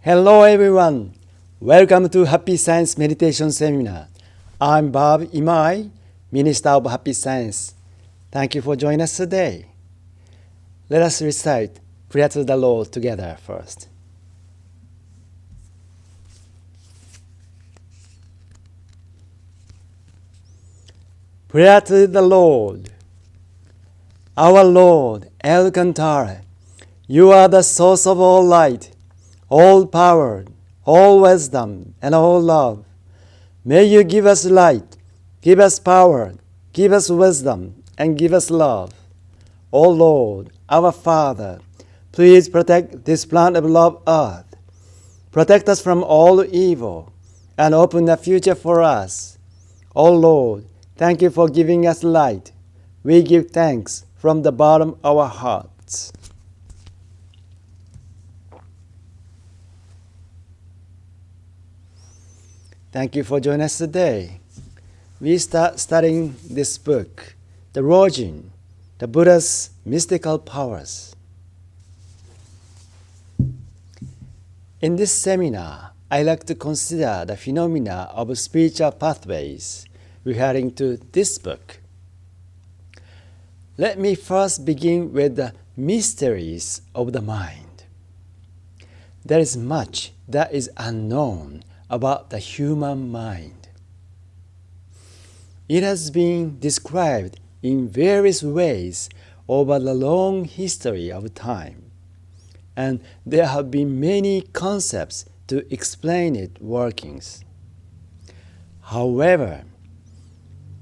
Hello everyone. Welcome to Happy Science Meditation Seminar. I'm Bob Imai, Minister of Happy Science. Thank you for joining us today. Let us recite Prayer to the Lord together first. Prayer to the Lord. Our Lord, El Cantare, you are the source of all light, all power, all wisdom, and all love. May you give us light, give us power, give us wisdom, and give us love. O Lord, our Father, please protect this plant of love earth. Protect us from all evil, and open a future for us. O Lord, thank you for giving us light. We give thanks from the bottom of our hearts. Thank you for joining us today. We start studying this book, the Rojin, the Buddha's mystical powers. In this seminar, I like to consider the phenomena of spiritual pathways referring to this book. Let me first begin with the mysteries of the mind. There is much that is unknown about the human mind. It has been described in various ways over the long history of time, and there have been many concepts to explain its workings. However,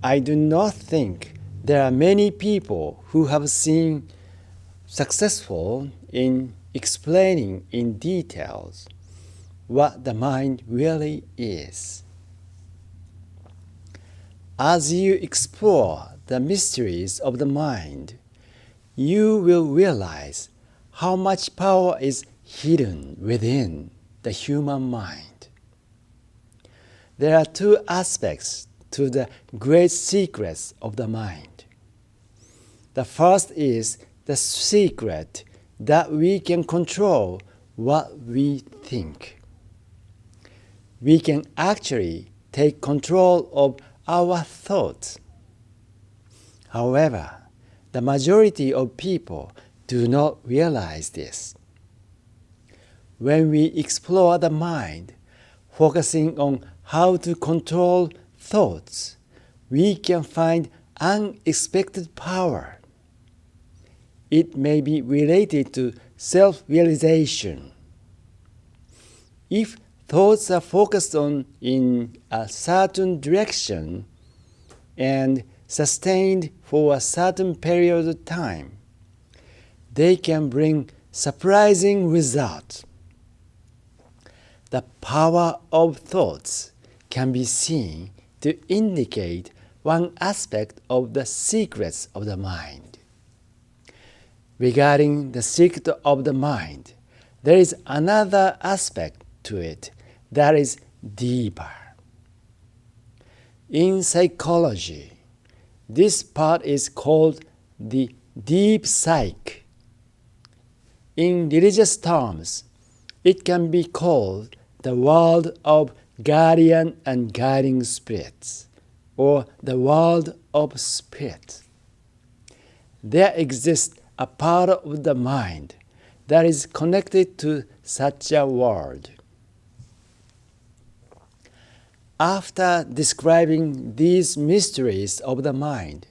I do not think there are many people who have been successful in explaining in details what the mind really is. As you explore the mysteries of the mind, you will realize how much power is hidden within the human mind. There are two aspects to the great secrets of the mind. The first is the secret that we can control what we think. We can actually take control of our thoughts. However, the majority of people do not realize this. When we explore the mind, focusing on how to control thoughts, we can find unexpected power. It may be related to self-realization. If thoughts are focused on in a certain direction and sustained for a certain period of time, they can bring surprising results. The power of thoughts can be seen to indicate one aspect of the secrets of the mind. Regarding the secret of the mind, there is another aspect to it that is deeper. In psychology, this part is called the deep psyche. In religious terms, it can be called the world of guardian and guiding spirits, or the world of spirit. There exists a part of the mind that is connected to such a world. After describing these mysteries of the mind,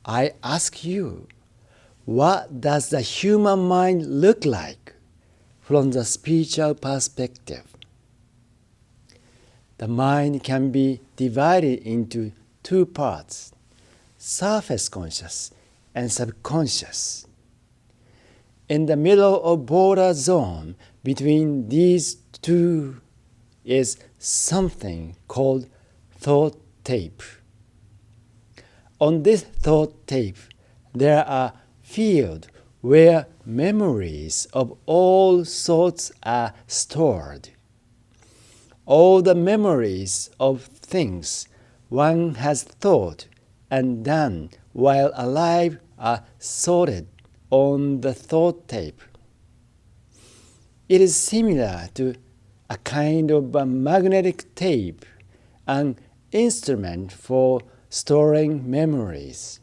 I ask you, what does the human mind look like from the spiritual perspective? The mind can be divided into two parts, surface conscious and subconscious. In the middle of border zone between these two is something called thought tape. On this thought tape, there are fields where memories of all sorts are stored. All the memories of things one has thought and done while alive are sorted on the thought tape. It is similar to a kind of a magnetic tape, an instrument for storing memories.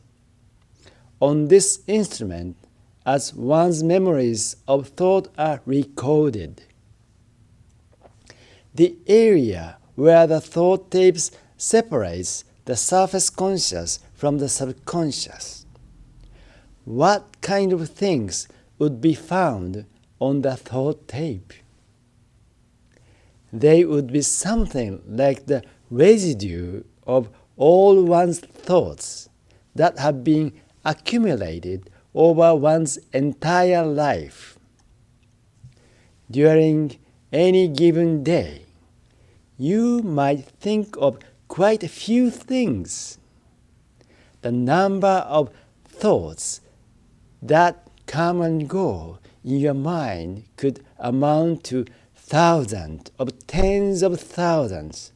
On this instrument, as one's memories of thought are recorded, the area where the thought tapes separates the surface conscious from the subconscious. What kind of things would be found on the thought tape? They would be something like the residue of all one's thoughts that have been accumulated over one's entire life. During any given day, you might think of quite a few things. The number of thoughts that come and go in your mind could amount to thousands of tens of thousands.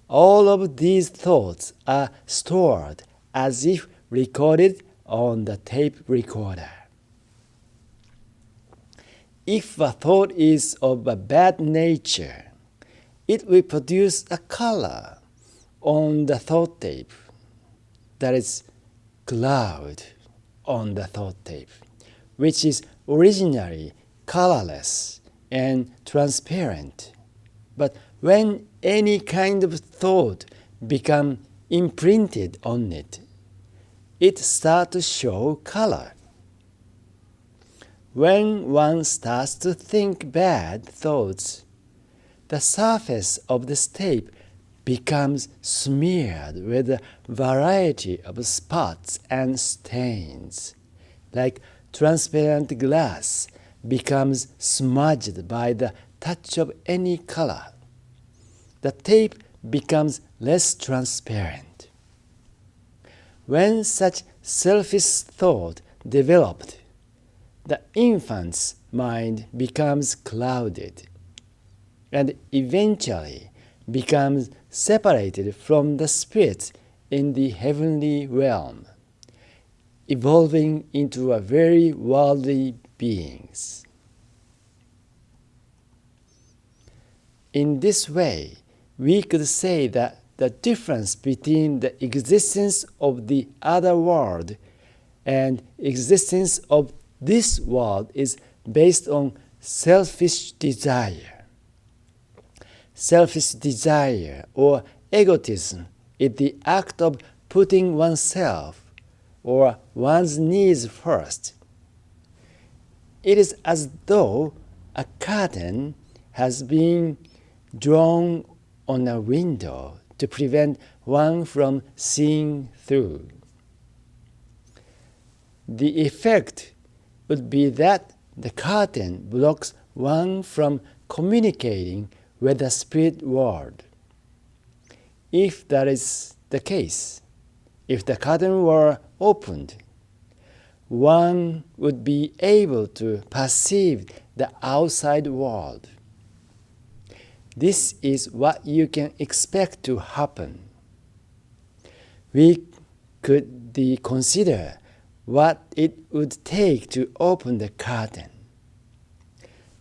All of these thoughts are stored as if recorded on the tape recorder. If a thought is of a bad nature, it will produce a color on the thought tape, that is, cloud on the thought tape, which is originally colorless and transparent. But when any kind of thought becomes imprinted on it, it starts to show color. When one starts to think bad thoughts, the surface of this tape becomes smeared with a variety of spots and stains, like transparent glass becomes smudged by the touch of any color. The tape becomes less transparent. When such selfish thought developed, the infant's mind becomes clouded and eventually becomes separated from the spirits in the heavenly realm, evolving into a very worldly beings. In this way, we could say that the difference between the existence of the other world and existence of this world is based on selfish desire. Selfish desire or egotism is the act of putting oneself or one's needs first. It is as though a curtain has been drawn on a window to prevent one from seeing through. The effect would be that the curtain blocks one from communicating with the spirit world. If that is the case, if the curtain were opened, one would be able to perceive the outside world. This is what you can expect to happen. We could consider what it would take to open the curtain.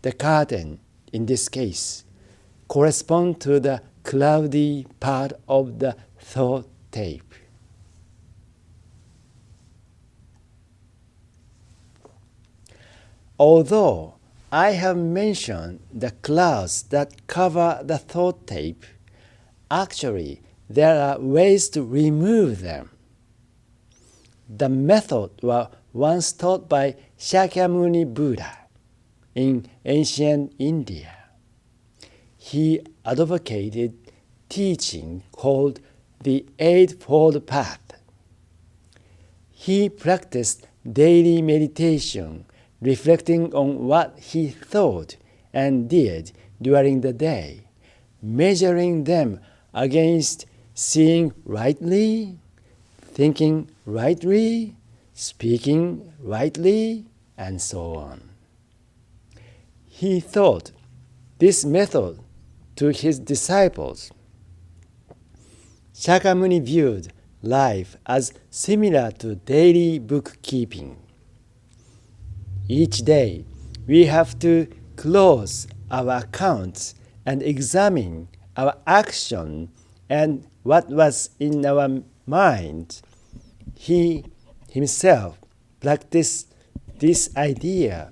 The curtain, in this case, corresponds to the cloudy part of the thought tape. Although I have mentioned the clouds that cover the thought tape, actually there are ways to remove them. The method was once taught by Shakyamuni Buddha in ancient India. He advocated teaching called the Eightfold Path. He practiced daily meditation, reflecting on what he thought and did during the day, measuring them against seeing rightly, thinking rightly, speaking rightly, and so on. He taught this method to his disciples. Shakyamuni viewed life as similar to daily bookkeeping. Each day, we have to close our accounts and examine our action and what was in our mind, he himself practiced this idea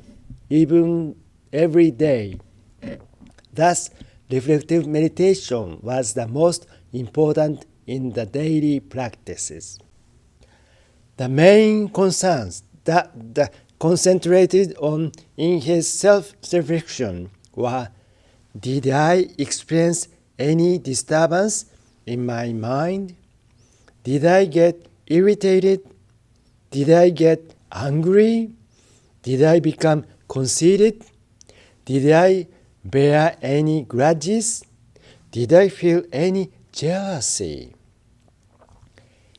even every day. Thus, reflective meditation was the most important in the daily practices. The main concerns that concentrated on in his self-reflection were: did I experience any disturbance in my mind? Did I get irritated? Did I get angry? Did I become conceited? Did I bear any grudges? Did I feel any jealousy?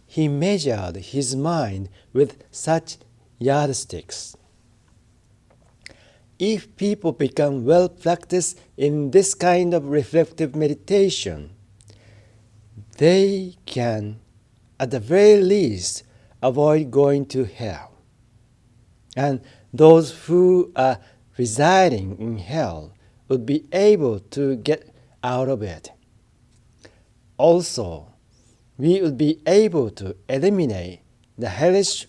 He measured his mind with such yardsticks. If people become well practiced in this kind of reflective meditation, they can, at the very least, avoid going to hell. And those who are residing in hell would be able to get out of it. Also, we would be able to eliminate the hellish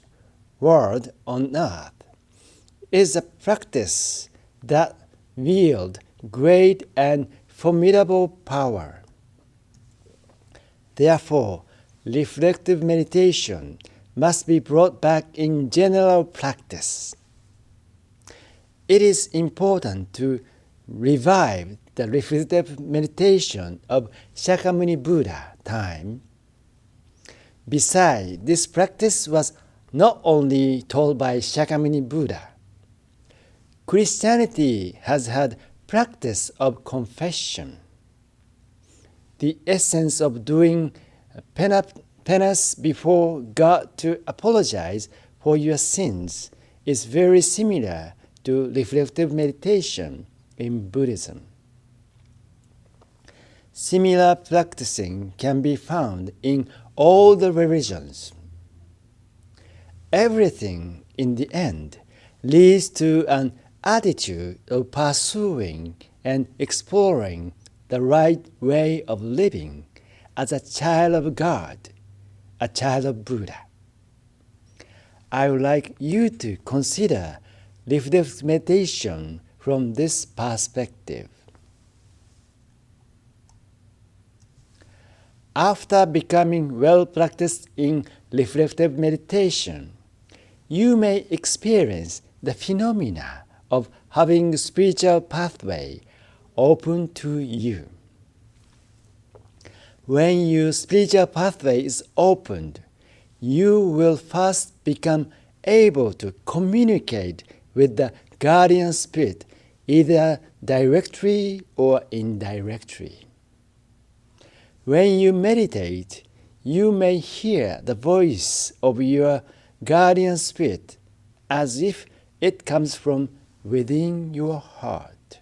world on earth. It is a practice that wields great and formidable power. Therefore, reflective meditation must be brought back in general practice. It is important to revive the reflective meditation of Shakyamuni Buddha time. Besides, this practice was not only taught by Shakyamuni Buddha. Christianity has had practice of confession. The essence of doing penance before God to apologize for your sins is very similar to reflective meditation in Buddhism. Similar practicing can be found in all the religions. Everything, in the end, leads to an attitude of pursuing and exploring the right way of living as a child of God, a child of Buddha. I would like you to consider reflective meditation from this perspective. After becoming well practiced in reflective meditation, you may experience the phenomena of having a spiritual pathway open to you. When your spiritual pathway is opened, you will first become able to communicate with the guardian spirit either directly or indirectly. When you meditate, you may hear the voice of your guardian spirit as if it comes from within your heart.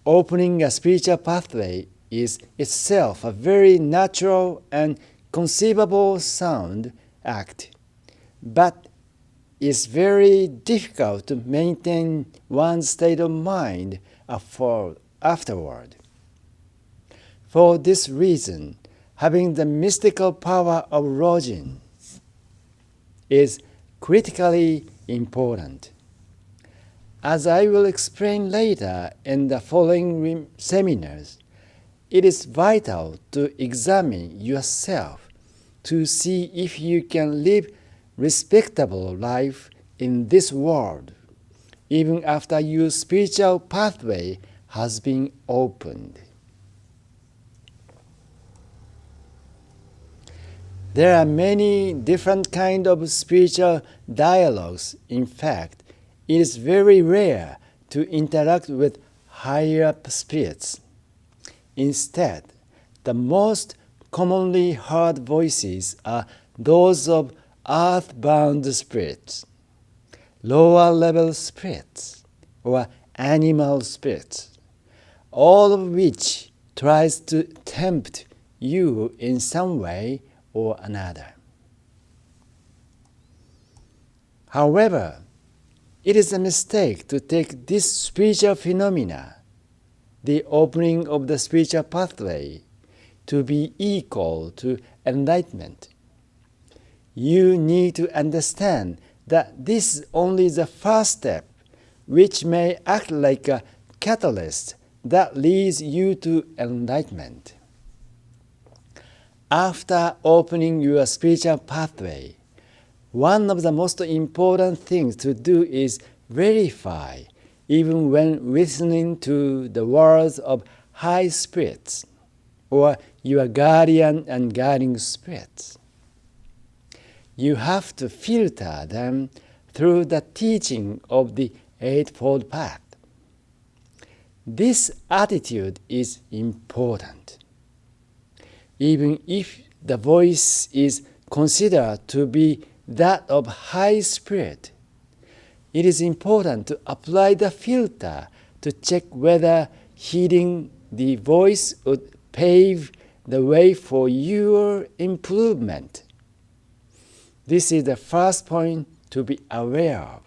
Opening a spiritual pathway is itself a very natural and conceivable sound act, but it's very difficult to maintain one's state of mind afterward. For this reason, having the mystical power of Rojin is critically important. As I will explain later in the following seminars, it is vital to examine yourself to see if you can live respectable life in this world, even after your spiritual pathway has been opened. There are many different kinds of spiritual dialogues. In fact, it is very rare to interact with higher spirits. Instead, the most commonly heard voices are those of earthbound spirits, lower-level spirits, or animal spirits, all of which tries to tempt you in some way or another. However, It is a mistake to take this spiritual phenomena, the opening of the spiritual pathway, to be equal to enlightenment. You need to understand that this is only the first step, which may act like a catalyst that leads you to enlightenment. After opening your spiritual pathway, one of the most important things to do is verify, even when listening to the words of high spirits or your guardian and guiding spirits. You have to filter them through the teaching of the Eightfold Path. This attitude is important. Even if the voice is considered to be that of high spirit, it is important to apply the filter to check whether heeding the voice would pave the way for your improvement. This is the first point to be aware of.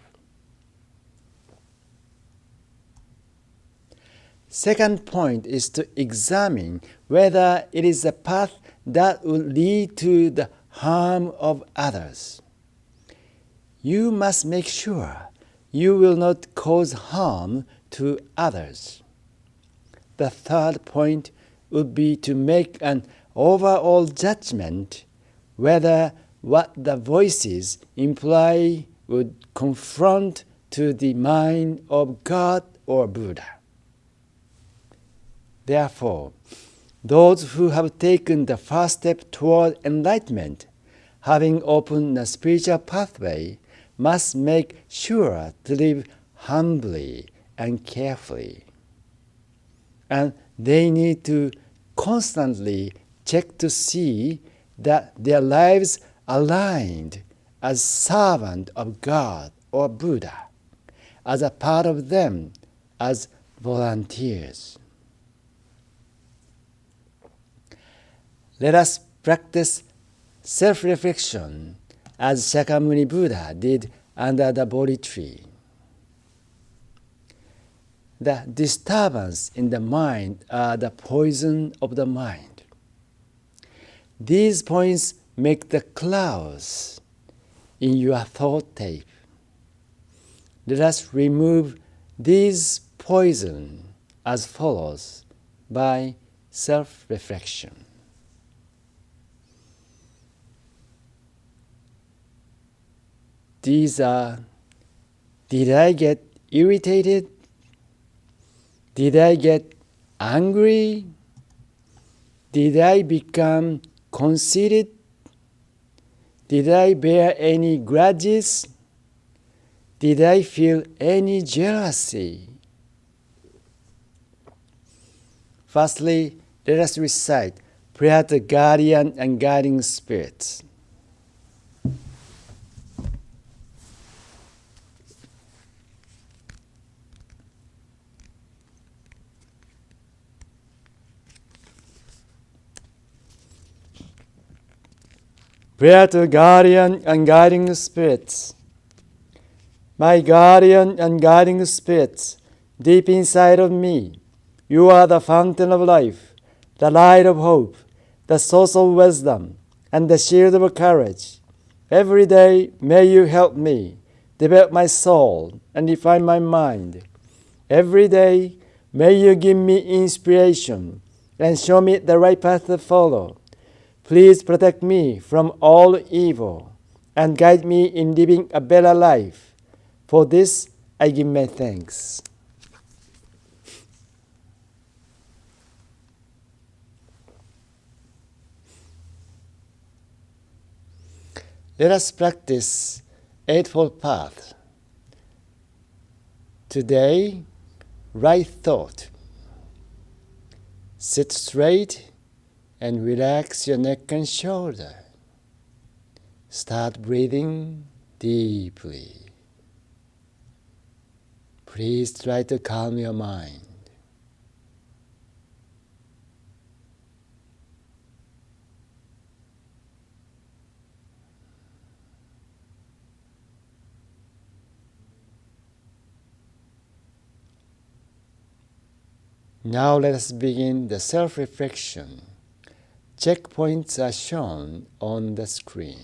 Second point is to examine whether it is a path that will lead to the harm of others. You must make sure you will not cause harm to others. The third point would be to make an overall judgment whether what the voices imply would confront to the mind of God or Buddha. Therefore, those who have taken the first step toward enlightenment, having opened a spiritual pathway, must make sure to live humbly and carefully. And they need to constantly check to see that their lives aligned as servant of God or Buddha, as a part of them, as volunteers. Let us practice self-reflection as Shakyamuni Buddha did under the Bodhi tree. The disturbance in the mind are the poison of the mind. These points make the clouds in your thought tape. Let us remove these poison as follows by self-reflection. These are: did I get irritated? Did I get angry? Did I become conceited? Did I bear any grudges? Did I feel any jealousy? Firstly, let us recite prayer to guardian and guiding spirits. Prayer to guardian and guiding spirits. My guardian and guiding spirits, deep inside of me, you are the fountain of life, the light of hope, the source of wisdom, and the shield of courage. Every day may you help me develop my soul and refine my mind. Every day may you give me inspiration and show me the right path to follow. Please protect me from all evil and guide me in living a better life. For this, I give my thanks. Let us practice Eightfold Path. Today, right thought. Sit straight and relax your neck and shoulder. Start breathing deeply. Please try to calm your mind. Now let us begin the self-reflection. Checkpoints are shown on the screen.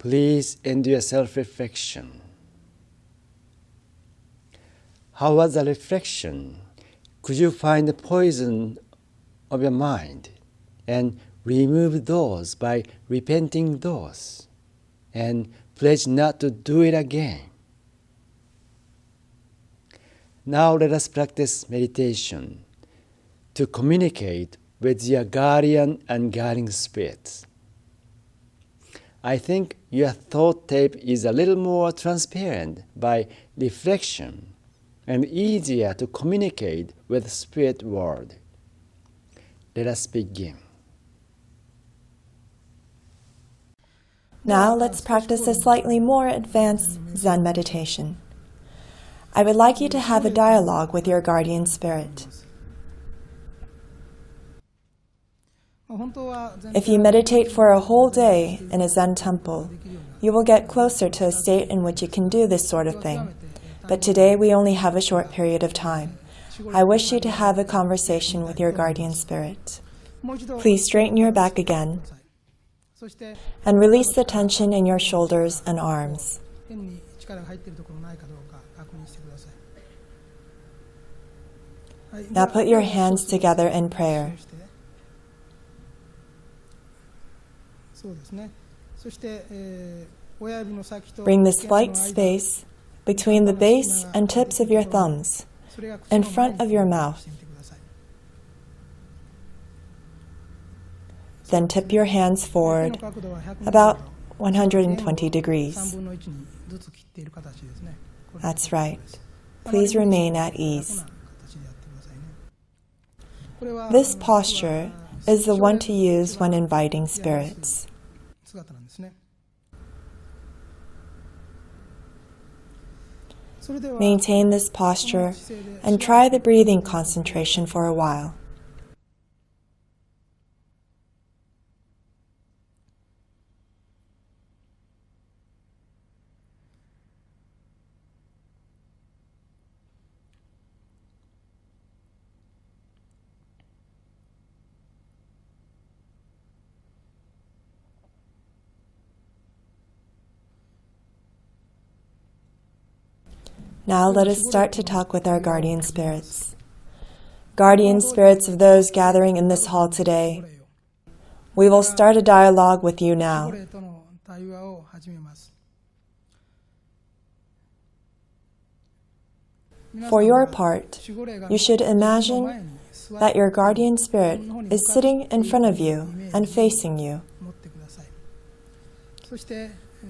Please end your self-reflection. How was the reflection? Could you find the poison of your mind and remove those by repenting those and pledge not to do it again? Now let us practice meditation to communicate with your guardian and guiding spirits. I think your thought tape is a little more transparent by reflection and easier to communicate with the spirit world. Let us begin. Now let's practice a slightly more advanced Zen meditation. I would like you to have a dialogue with your guardian spirit. If you meditate for a whole day in a Zen temple, you will get closer to a state in which you can do this sort of thing. But today we only have a short period of time. I wish you to have a conversation with your guardian spirit. Please straighten your back again and release the tension in your shoulders and arms. Now put your hands together in prayer. Bring the slight space between the base and tips of your thumbs in front of your mouth. Then tip your hands forward about 120 degrees. That's right. Please remain at ease. This posture is the one to use when inviting spirits. Maintain this posture and try the breathing concentration for a while. Now let us start to talk with our guardian spirits. Guardian spirits of those gathering in this hall today, we will start a dialogue with you now. For your part, you should imagine that your guardian spirit is sitting in front of you and facing you.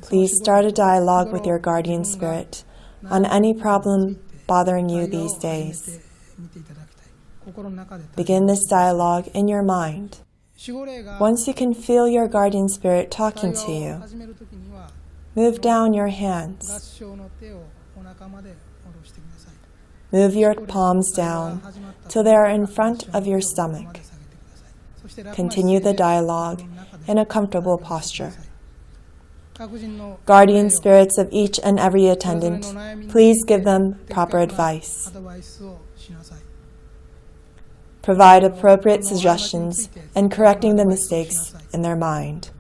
Please start a dialogue with your guardian spirit on any problem bothering you these days. Begin this dialogue in your mind. Once you can feel your guardian spirit talking to you, move down your hands. Move your palms down till they are in front of your stomach. Continue the dialogue in a comfortable posture. Guardian spirits of each and every attendant, please give them proper advice. Provide appropriate suggestions in correcting the mistakes in their mind.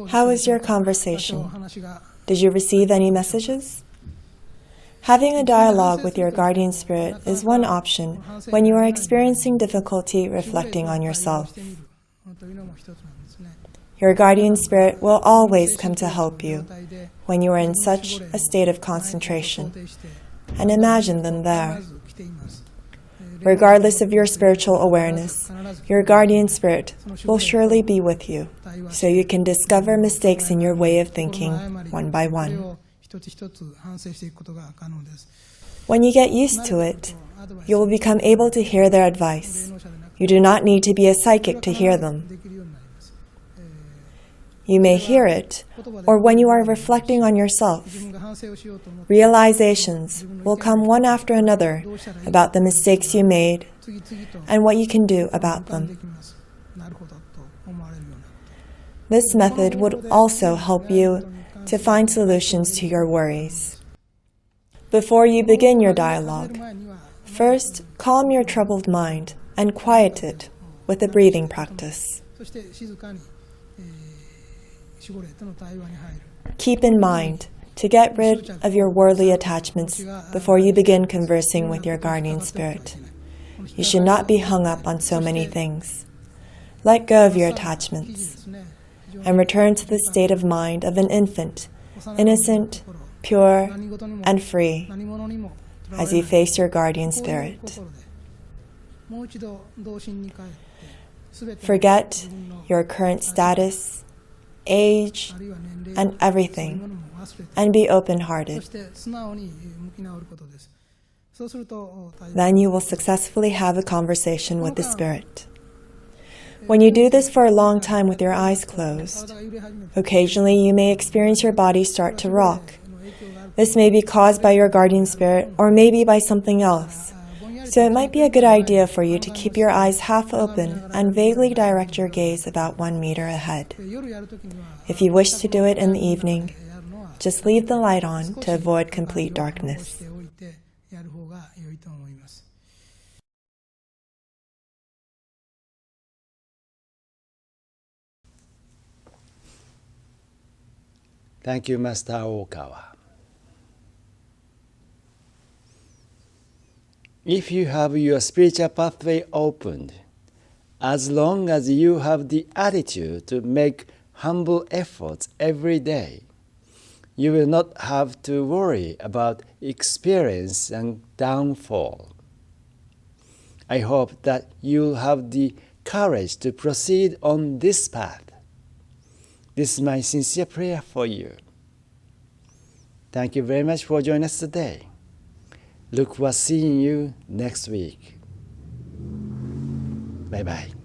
How was your conversation? Did you receive any messages? Having a dialogue with your guardian spirit is one option when you are experiencing difficulty reflecting on yourself. Your guardian spirit will always come to help you when you are in such a state of concentration, and imagine them there. Regardless of your spiritual awareness, your guardian spirit will surely be with you, so you can discover mistakes in your way of thinking one by one. When you get used to it, you will become able to hear their advice. You do not need to be a psychic to hear them. You may hear it, or when you are reflecting on yourself, realizations will come one after another about the mistakes you made and what you can do about them. This method would also help you to find solutions to your worries. Before you begin your dialogue, first calm your troubled mind and quiet it with a breathing practice. Keep in mind to get rid of your worldly attachments before you begin conversing with your guardian spirit. You should not be hung up on so many things. Let go of your attachments and return to the state of mind of an infant, innocent, pure, and free, as you face your guardian spirit. Forget your current status, age, and everything, and be open-hearted. Then you will successfully have a conversation with the Spirit. When you do this for a long time with your eyes closed, occasionally you may experience your body start to rock. This may be caused by your guardian spirit or maybe by something else. So it might be a good idea for you to keep your eyes half open and vaguely direct your gaze about 1 meter ahead. If you wish to do it in the evening, just leave the light on to avoid complete darkness. Thank you, Master Okawa. If you have your spiritual pathway opened, as long as you have the attitude to make humble efforts every day, you will not have to worry about experience and downfall. I hope that you'll have the courage to proceed on this path. This is my sincere prayer for you. Thank you very much for joining us today. Look forward to seeing you next week. Bye-bye.